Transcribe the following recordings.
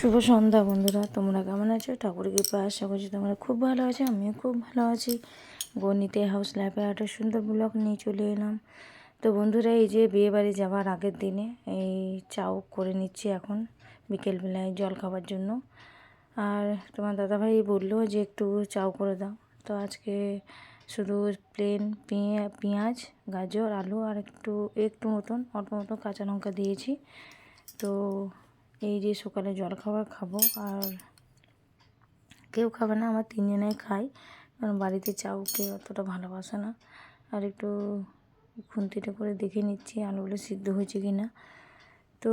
শুভ সন্ধ্যা বন্ধুরা, তোমরা কেমন আছো? ঠাকুরের কৃপায় আশা করছি তোমরা খুব ভালো আছো। আমিও খুব ভালো আছি। গণিতে হাউস লাইফে একটা সুন্দর ব্লগ নিয়ে চলে এলাম। তো বন্ধুরা, এই যে বিয়েবাড়ি যাওয়ার আগের দিনে এই চাও করে নিচ্ছি এখন বিকেলবেলায় জল খাবার জন্য। আর তোমার দাদাভাই বললো যে একটু চাও করে দাও। তো আজকে শুধু প্লেন পেঁয়াজ, গাজর, আলু আর একটু অল্প মতো কাঁচা লঙ্কা দিয়েছি। তো এই যে সকালে জলখাবার খাবো, আর কেউ খাবে না, আমার তিনজনেই খাই, কারণ বাড়িতে চাউ কেউ অতটা ভালোবাসে না। আর একটু খুন্তিটা করে দেখে নিচ্ছি আলুগুলো সিদ্ধ হয়েছে কি না। তো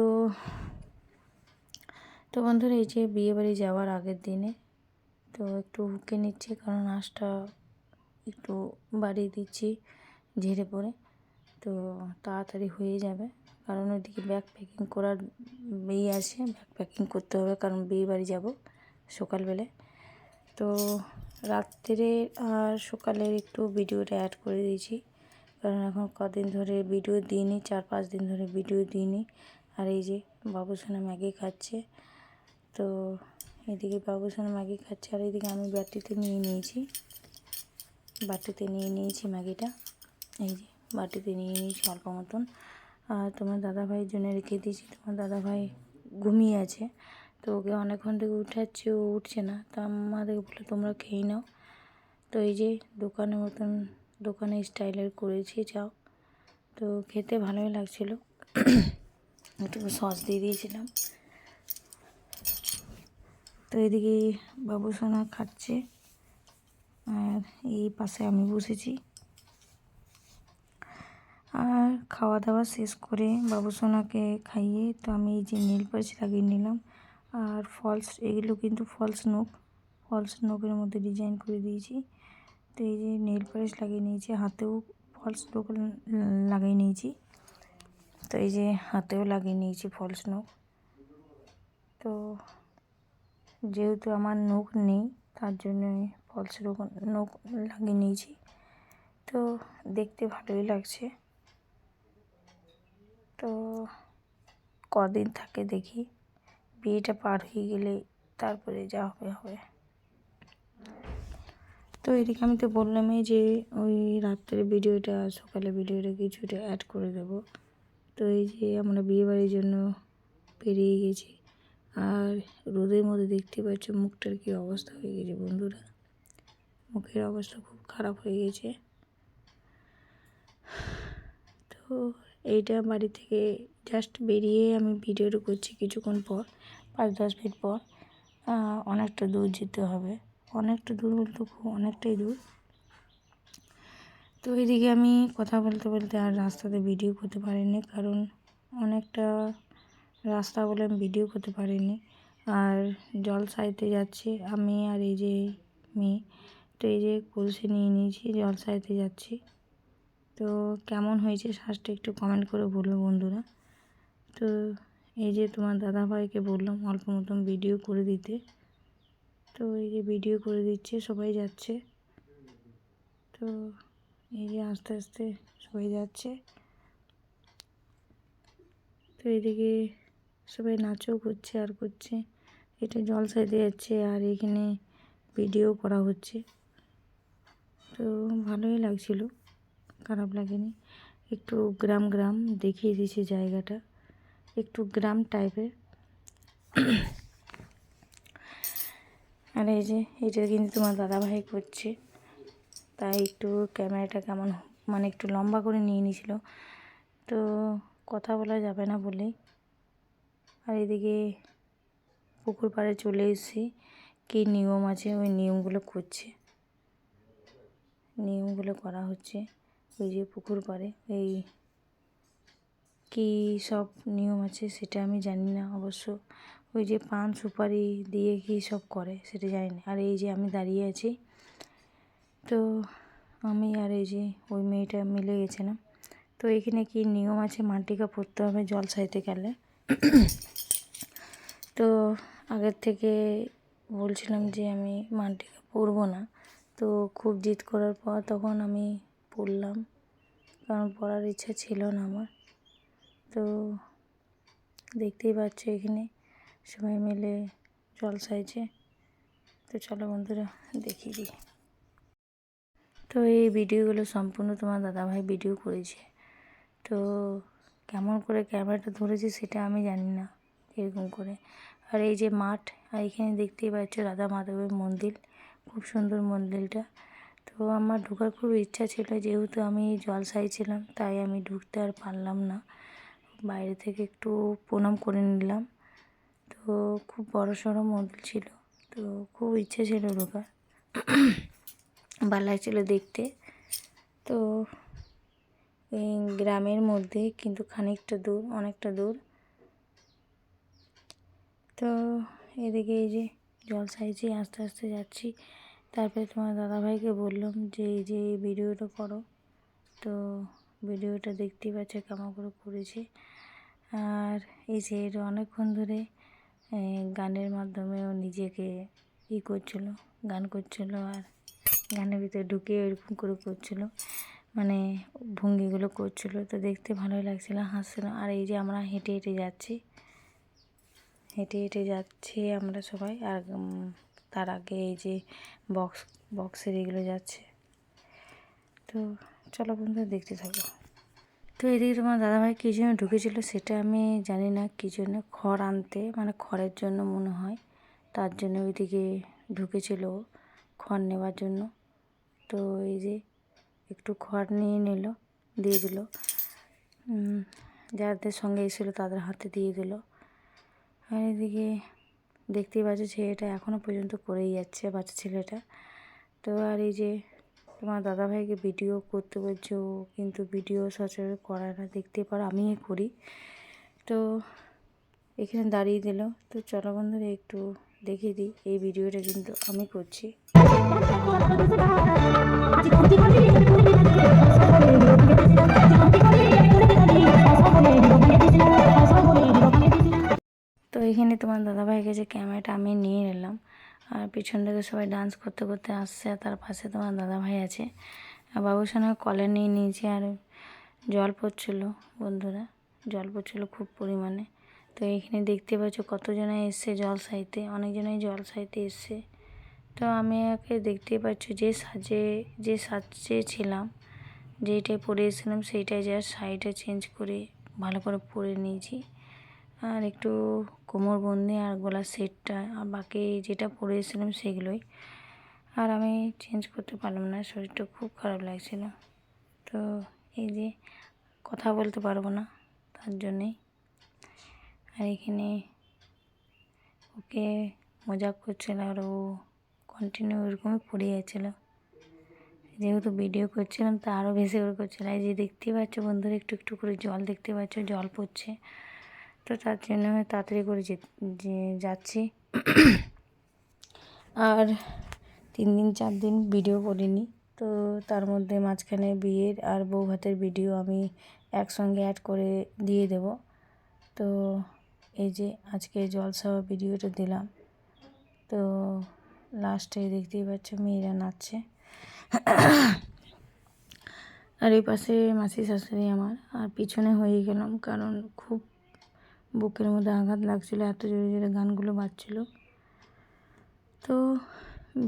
তো বন্ধুরা, এই যে বিয়েবাড়ি যাওয়ার আগের দিনে তো একটু হুকে নিচ্ছি, কারণ আঁশটা একটু বাড়িয়ে দিচ্ছি ঝেড়ে পড়ে, তো তাড়াতাড়ি হয়ে যাবে। কারণ ওইদিকে ব্যাগ প্যাকিং করার আছে, ব্যাগ প্যাকিং করতে হবে, কারণ বিয়ে বাড়ি যাবো সকালবেলায়। তো রাত্রে আর সকালের একটু ভিডিওটা অ্যাড করে দিয়েছি, কারণ এখন কদিন ধরে ভিডিও দিইনি, 4-5 দিন ধরে ভিডিও দিইনি। আর এই যে বাবুসোনা ম্যাগি খাচ্ছে। তো এদিকে বাবুসোনা ম্যাগি খাচ্ছে, আর এইদিকে আমি বাটিতে নিয়ে নিয়েছি ম্যাগিটা। এই যে বাটিতে নিয়ে নিয়েছি অল্প মতন। আর তোমার দাদাভাইয়ের জন্য রেখে দিয়েছি। তোমার দাদাভাই ঘুমিয়ে আছে, তো ওকে অনেকক্ষণ থেকে উঠাচ্ছি, ও উঠছে না। তো আমাদেরকে বলে তোমরা খেয়ে নাও। তো এই যে দোকানে স্টাইলের করেছি চাও, তো খেতে ভালোই লাগছিল। একটু সস দিয়ে দিয়েছিলাম। তো এদিকে বাবুসোনা খাচ্ছে, আর এই পাশে আমি বসেছি। আর খাওয়া দাওয়া শেষ করে বাবুসোনাকে খাইয়ে তো আমি এই যে নেল পালিশ লাগিয়ে নিলাম। আর এগুলো কিন্তু ফলস নোকের মধ্যে ডিজাইন করে দিয়েছি। তো এই যে নেল পালিশ লাগিয়ে নিয়েছি, হাতেও ফলস নোক লাগিয়ে নিয়েছি। তো এই যে হাতেও লাগিয়ে নিয়েছি ফলস নোক। তো যেহেতু আমার নোক নেই, তার জন্য ফলস নোক লাগিয়ে নিয়েছি। তো দেখতে ভালোই লাগছে। তো কদিন থাকে দেখি, বিয়েটা পার হয়ে গেলে তারপরে যা হবে। তো এদিকে আমি তো বললামই যে ওই রাত্রে ভিডিওটা সকালে ভিডিওটা কিছুটা অ্যাড করে দেব। তো এই যে আমরা বিয়েবাড়ির জন্য পেরিয়ে গেছি, আর রোদের মধ্যে দেখতে পাচ্ছ মুখটার কী অবস্থা হয়ে গেছে বন্ধুরা। মুখের অবস্থা খুব খারাপ হয়ে গেছে। তো এইটা বাড়ি থেকে জাস্ট বেরিয়ে আমি ভিডিওটা করছি কিছুক্ষণ পর, 5-10 মিনিট পর। অনেকটা দূর যেতে হবে, অনেকটা দূর বলতে অনেকটাই দূর। তো এদিকে আমি কথা বলতে বলতে আর রাস্তাতে ভিডিও করতে পারিনি, কারণ অনেকটা রাস্তা বলে আমি ভিডিও করতে পারিনি। আর জল সাইতে যাচ্ছি আমি আর এই যে মেয়ে। তো এই যে কলসি নিয়ে নিয়েছি, জল সাইতে যাচ্ছি। তো কেমন হয়েছে শ্বাসটা একটু কমেন্ট করে বলবে বন্ধুরা। তো এই যে তোমার দাদাভাইকে বললাম অল্প মতন ভিডিও করে দিতে, তো এই যে ভিডিও করে দিচ্ছে, সবাই যাচ্ছে। তো এই যে আস্তে আস্তে সবাই যাচ্ছে। তো এদিকে সবাই নাচও করছে আর করছে, এটা জল সাইতে যাচ্ছে আর এখানে ভিডিও করা হচ্ছে। তো ভালোই লাগছিল, খারাপ লাগেনি। একটু গ্রাম দেখিয়ে দিয়েছে জায়গাটা, একটু গ্রাম টাইপের। আর এই যে এটা কিন্তু তোমার দাদাভাই করছে, তাই একটু ক্যামেরাটা কেমন মানে একটু লম্বা করে নিয়ে নিয়েছিল, তো কথা বলা যাবে না বলেই। আর এদিকে পুকুর পাড়ে চলে এসেছি, কী নিয়ম আছে ওই নিয়মগুলো করা হচ্ছে। ওই যে পুকুর পাড়ে এই কী সব নিয়ম আছে সেটা আমি জানি না অবশ্য। ওই যে পান সুপারি দিয়ে কী সব করে সেটা জানি না। আর এই যে আমি দাঁড়িয়ে আছি, তো আমি আর এই যে ওই মেয়েটা মিলে গেছিলাম। তো এখানে কি নিয়ম আছে, মাটিকা পরতে হবে জল সাইতে গেলে। তো আগের থেকে বলছিলাম যে আমি মাটিকা পরবো না, তো খুব জিদ করার পর তখন আমি পরলাম, কারণ পরার ইচ্ছা ছিল না আমার। তো দেখতেই পাচ্ছ এখানে সবাই মিলে জল সাইজে। তো চলো বন্ধুরা দেখিয়ে দিই। তো এই ভিডিওগুলো সম্পূর্ণ তোমার দাদাভাই ভিডিও করেছে। তো কেমন করে ক্যামেরাটা ধরেছে সেটা আমি জানি না, এরকম করে। আর এই যে মাঠ, আর এখানে দেখতেই পাচ্ছ রাধা মাধবের মন্দির, খুব সুন্দর মন্দিরটা। তো আমার ঢোকার খুব ইচ্ছা ছিল, যেহেতু আমি জলসায় ছিলাম তাই আমি ঢুকতে আর পারলাম না। বাইরে থেকে একটু প্রণাম করে নিলাম। তো খুব বড়সড় মন্দির ছিল, তো খুব ইচ্ছে ছিল ঢোকার, ভালো লাগছিল দেখতে। তো এই গ্রামের মধ্যে, কিন্তু খানিকটা দূর, অনেকটা দূর। তো এদিকে এই যে জল সাইজে আস্তে আস্তে যাচ্ছি। তারপরে তোমার দাদাভাইকে বললাম যে এই যে এই ভিডিওটা করো। তো ভিডিওটা দেখতেই পাচ্ছ কেমন করে করেছে। আর এই যে এটা অনেকক্ষণ ধরে গানের মাধ্যমেও নিজেকে করছিল, গান করছিল, আর গানের ভিতরে ঢুকে এরকম করে করছিল, মানে ভঙ্গিগুলো করছিল। তো দেখতে ভালোই লাগছিল, হাসছিল। আর এই যে আমরা হেঁটে হেঁটে যাচ্ছি আমরা সবাই। আর তার আগে এই যে বক্সের এগুলো যাচ্ছে। তো চলো বন্ধুরা দেখতে থাকো। তো এদিকে তোমার দাদাভাই কী জন্য ঢুকেছিল সেটা আমি জানি না, কী জন্য, খড় আনতে, মানে খড়ের জন্য মনে হয়, তার জন্য ওইদিকে ঢুকেছিল, খড় নেওয়ার জন্য। তো এই যে একটু খড় নিয়ে নিল, দিয়ে দিল, যাদের সঙ্গে এসেছিলো তাদের হাতে দিয়ে দিল। আর এদিকে দেখতেই পাচ্ছ ছেলেটা এখনও পর্যন্ত করেই যাচ্ছে, বাচ্চা ছেলেটা। তো আর এই যে তোমার দাদাভাইকে ভিডিও করতে বলছে, ও কিন্তু ভিডিও সচরাচর করে না, দেখতে পারো আমিই করি। তো এখানে দাঁড়িয়ে দিল। তো চলো বন্ধুরা একটু দেখিয়ে দিই, এই ভিডিওটা কিন্তু আমি করছি। তো এখানে তোমার দাদাভাই গেছে, ক্যামেরাটা আমি নিয়ে নিলাম। আর পিছন থেকে সবাই ডান্স করতে করতে আসছে, আর তার পাশে তোমার দাদাভাই আছে। আর বাবুর সঙ্গে কলে নিয়ে নিয়েছি। আর জল পড়ছিল বন্ধুরা, জল পড়ছিল খুব পরিমাণে। তো এখানে দেখতে পাচ্ছ কতজনে এসছে জল সাইতে, অনেকজনেই জল সাইতে এসছে। তো আমি একে দেখতেই পাচ্ছ যে সাজে ছিলাম, যেইটাই পরে এসেছিলাম সেইটাই জাস্ট শাড়িটা চেঞ্জ করে ভালো করে পরে নিয়েছি। আর একটু কোমরবন্দি আর গলার সেটটা, আর বাকি যেটা পরে এসেছিলাম সেগুলোই। আর আমি চেঞ্জ করতে পারলাম না, শরীরটা খুব খারাপ লাগছিল। তো এই যে কথা বলতে পারবো না, তার জন্যেই। আর এখানে ওকে মজাক করছিল, আর ও কন্টিনিউ ওরকমই পড়ে যাচ্ছিলো। যেহেতু ভিডিও করছিলাম তা আরও বেশি করে করছিল। এই যে দেখতেই পাচ্ছ বন্ধুরা, একটু একটু করে জল দেখতে পাচ্ছ, জল পড়ছে। তো তার জন্য আমি তাড়াতাড়ি করে যাচ্ছি। আর 3 দিন 4 দিন ভিডিও করিনি। তো তার মধ্যে মাঝখানে বিয়ের আর বউ ভাতের ভিডিও আমি একসঙ্গে অ্যাড করে দিয়ে দেব। তো এই যে আজকে জলসা ভিডিওটা দিলাম। তো লাস্টে দেখতেই পাচ্ছ মেয়েরা নাচছে। আর এই পাশে মাসি শাশুড়ি আমার, আর পিছনে হয়ে গেলাম, কারণ খুব বুকের মধ্যে আঘাত লাগছিলো, এত জোরে জোরে গানগুলো বাজছিলো। তো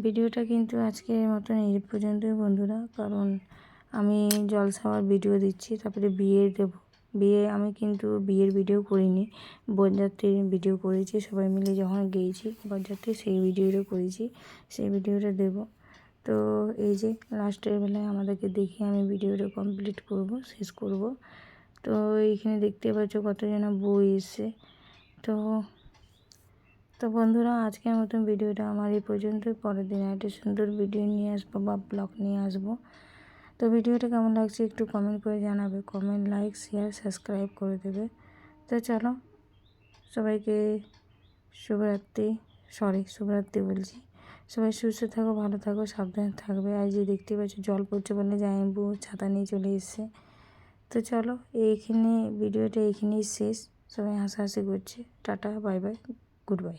ভিডিওটা কিন্তু আজকের মতন এই পর্যন্তই বন্ধুরা, কারণ আমি জলসাওয়ার ভিডিও দিচ্ছি, তারপরে বিয়ে আমি কিন্তু বিয়ের ভিডিও করিনি, বরযাত্রীর ভিডিও করেছি, সবাই মিলে যখন গিয়েছি বরযাত্রী সেই ভিডিওটা করেছি, সেই ভিডিওটা দেব। তো এই যে লাস্টের বেলায় আমাদেরকে দেখে আমি ভিডিওটা কমপ্লিট করব, শেষ করব। তো এইখানে দেখতে পাচ্ছ কতজন বউ এসছে। তো বন্ধুরা আজকের মতন ভিডিওটা আমার এই পর্যন্তই। পরের দিন একটা সুন্দর ভিডিও নিয়ে আসবো বা ব্লগ নিয়ে আসবো। তো ভিডিওটা কেমন লাগছে একটু কমেন্ট করে জানাবে, কমেন্ট, লাইক, শেয়ার, সাবস্ক্রাইব করে দেবে। তো চলো সবাইকে শুভরাত্রি বলছি। সবাই সুস্থ থাকো, ভালো থাকো, সাবধানে থাকবে। আর যে দেখতে পাচ্ছ জল পড়ছে বলে জামাইবু ছাতা নিয়ে চলে এসছে। তো চলো ভিডিওটা এইখানেই শেষ। সবাই হাসাহাসি করছে। Tata, bye bye, good bye.